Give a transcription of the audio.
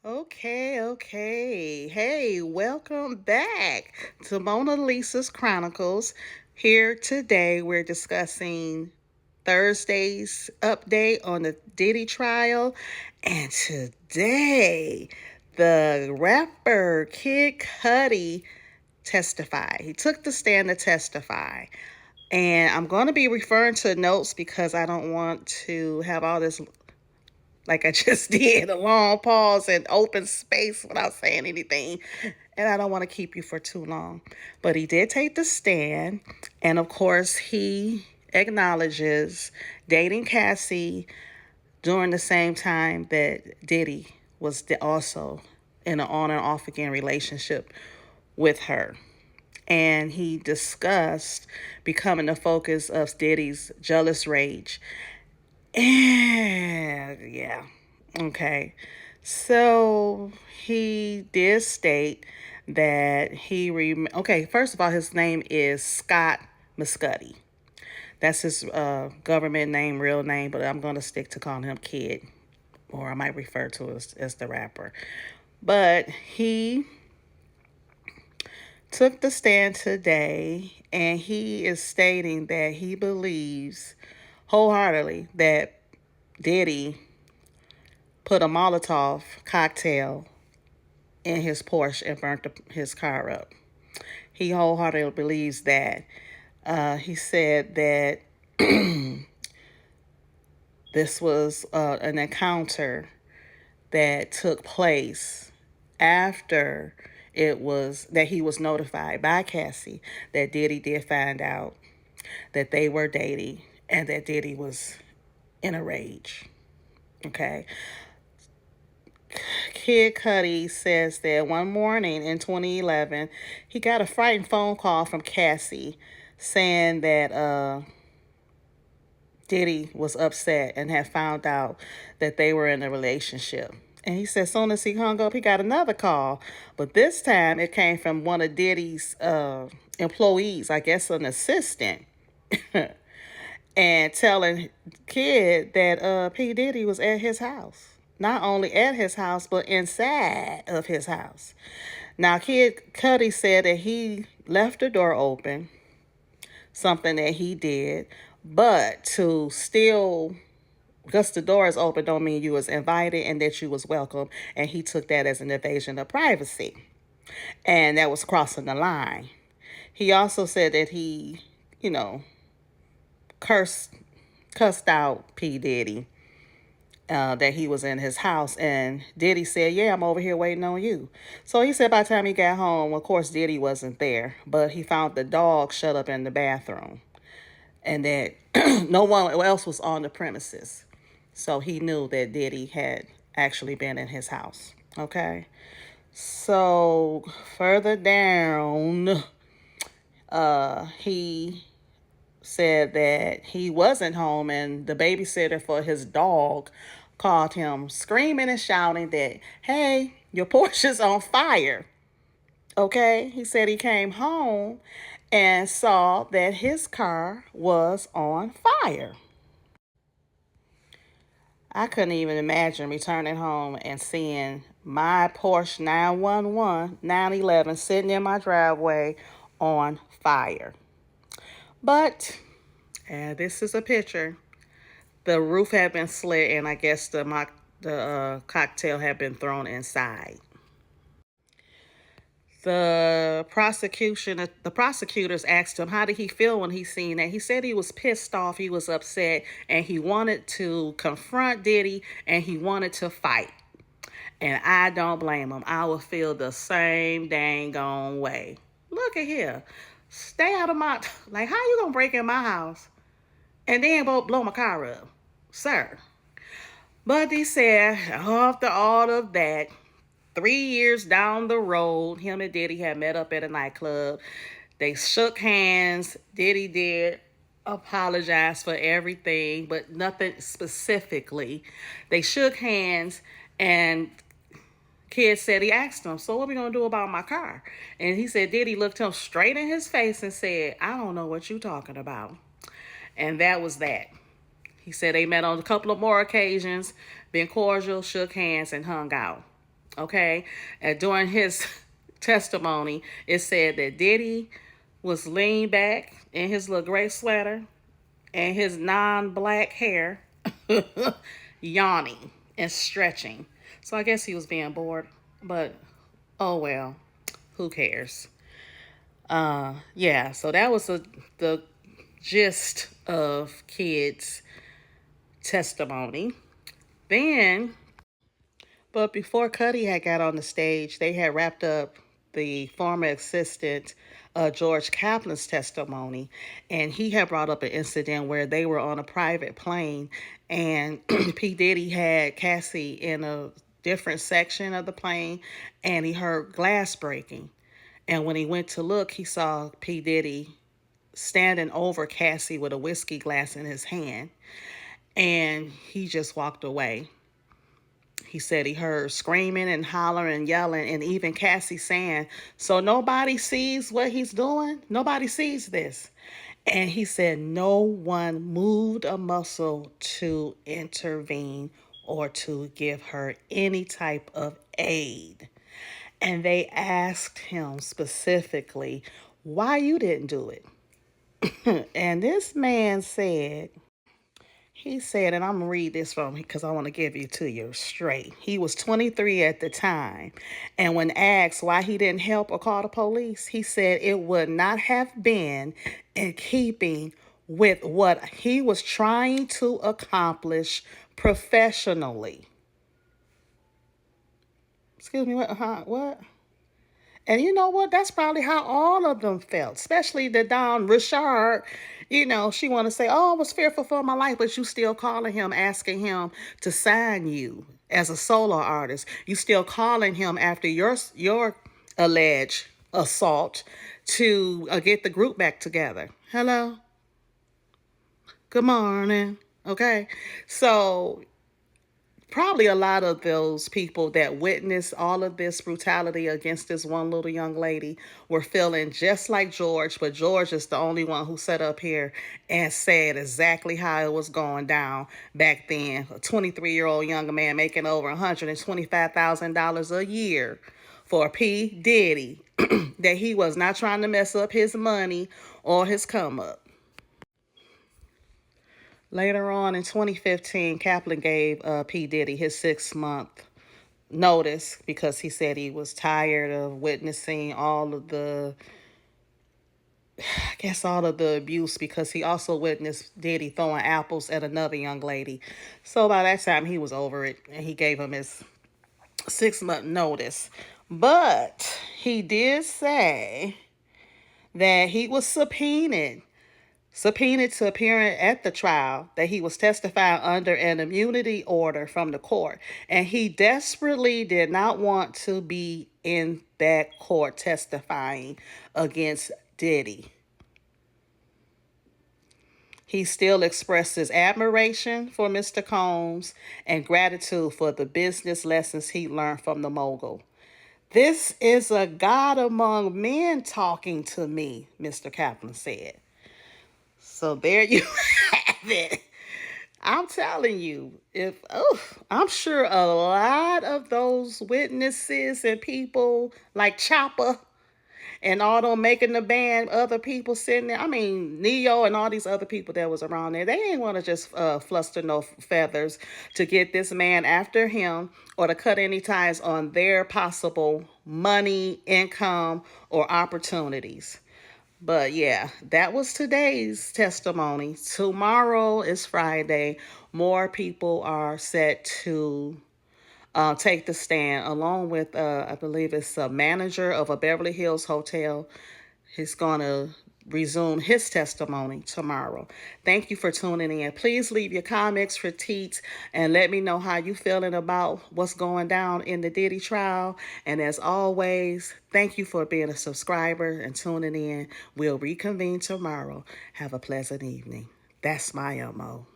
Okay. Hey, welcome back to Mona Lisa's Chronicles. Here today, we're discussing Thursday's update on the Diddy trial. And today, the rapper Kid Cudi testified. He took the stand to testify. And I'm going to be referring to notes because I don't want to have all this like I just did, a long pause and open space without saying anything. And I don't want to keep you for too long. But he did take the stand. And of course, he acknowledges dating Cassie during the same time that Diddy was also in an on and off again relationship with her. And he discussed becoming the focus of Diddy's jealous rage. And yeah, okay. So he did state that okay, first of all, his name is Scott Muscudi. That's his government name, real name, but I'm going to stick to calling him Kid, or I might refer to as the rapper. But he took the stand today, and he is stating that he believes wholeheartedly that Diddy put a Molotov cocktail in his Porsche and burnt his car up. He wholeheartedly believes that. He said that this was an encounter that took place after it was that he was notified by Cassie that Diddy did find out that they were dating and that Diddy was in a rage. Okay. Kid Cudi says that one morning in 2011, he got a frightened phone call from Cassie saying that Diddy was upset and had found out that they were in a relationship. And he said as soon as he hung up, he got another call. But this time it came from one of Diddy's employees, I guess an assistant, and telling Kid that P. Diddy was at his house. Not only at his house, but inside of his house. Now, Kid Cudi said that he left the door open, something that he did, but to still, because the door is open don't mean you was invited and that you was welcome, and he took that as an invasion of privacy, and that was crossing the line. He also said that he, you know, cursed out P. Diddy, that he was in his house. And Diddy said, yeah, I'm over here waiting on you. So he said by the time he got home, of course, Diddy wasn't there, but he found the dog shut up in the bathroom and that no one else was on the premises. So he knew that Diddy had actually been in his house. Okay. So further down, he said that he wasn't home and the babysitter for his dog called him screaming and shouting that, hey, your Porsche's on fire. Okay, he said he came home and saw that his car was on fire. I couldn't even imagine returning home and seeing my Porsche 911, 911 sitting in my driveway on fire. But, and this is a picture. The roof had been slit, and I guess the cocktail had been thrown inside. The prosecutors asked him how did he feel when he seen that. He said he was pissed off, he was upset, and he wanted to confront Diddy and he wanted to fight. And I don't blame him. I would feel the same dang on way. Look at here. Stay out of my, like, how you gonna break in my house and then blow my car up, sir? But he said after all of that, 3 years down the road, him and Diddy had met up at a nightclub. They shook hands. Diddy did apologize for everything, but nothing specifically. They shook hands, and Kid said, he asked him, so what are we going to do about my car? And he said, Diddy looked him straight in his face and said, I don't know what you're talking about. And that was that. He said they met on a couple of more occasions, been cordial, shook hands, and hung out. Okay, and during his testimony, it said that Diddy was leaned back in his little gray sweater and his non-black hair, yawning and stretching. So I guess he was being bored, but oh well, who cares? Yeah. So that was the gist of kids' testimony. Then, but before Cuddy had got on the stage, they had wrapped up the former assistant George Kaplan's testimony, and he had brought up an incident where they were on a private plane, and P Diddy had Cassie in a different section of the plane, and he heard glass breaking. And when he went to look, he saw P Diddy standing over Cassie with a whiskey glass in his hand, and he just walked away. He said he heard screaming and hollering and yelling, and even Cassie saying, "So nobody sees what he's doing? Nobody sees this." And he said no one moved a muscle to intervene or to give her any type of aid. And they asked him specifically, why you didn't do it? And this man said, he said, and I'm going to read this from because I want to give you to you straight. He was 23 at the time. And when asked why he didn't help or call the police, he said it would not have been in keeping with what he was trying to accomplish professionally. Excuse me, what? What? And you know what? That's probably how all of them felt, especially the Don Richard. You know, she want to say, "Oh, I was fearful for my life," but you still calling him, asking him to sign you as a solo artist. You still calling him after your alleged assault to get the group back together. Hello, good morning. Okay, so probably a lot of those people that witnessed all of this brutality against this one little young lady were feeling just like George, but George is the only one who sat up here and said exactly how it was going down back then. A 23-year-old young man making over $125,000 a year for P. Diddy, that he was not trying to mess up his money or his come up. Later on in 2015, Kaplan gave P. Diddy his 6-month notice because he said he was tired of witnessing all of the abuse, because he also witnessed Diddy throwing apples at another young lady. So by that time, he was over it, and he gave him his 6-month notice. But he did say that he was subpoenaed to appear at the trial, that he was testifying under an immunity order from the court. And he desperately did not want to be in that court testifying against Diddy. He still expressed his admiration for Mr. Combs and gratitude for the business lessons he learned from the mogul. "This is a God among men talking to me," Mr. Kaplan said. So there you have it. I'm telling you, I'm sure a lot of those witnesses and people like Chopper and all them making the band, other people sitting there. I mean, Neo and all these other people that was around there, they ain't want to just fluster no feathers to get this man after him or to cut any ties on their possible money, income, or opportunities. But yeah, that was today's testimony. Tomorrow is Friday. More people are set to take the stand, along with, I believe it's a manager of a Beverly Hills hotel. He's going to resume his testimony tomorrow. Thank you for tuning in. Please leave your comments, critiques, and let me know how you feeling about what's going down in the Diddy trial. And as always, thank you for being a subscriber and tuning in. We'll reconvene tomorrow. Have a pleasant evening. That's my MO.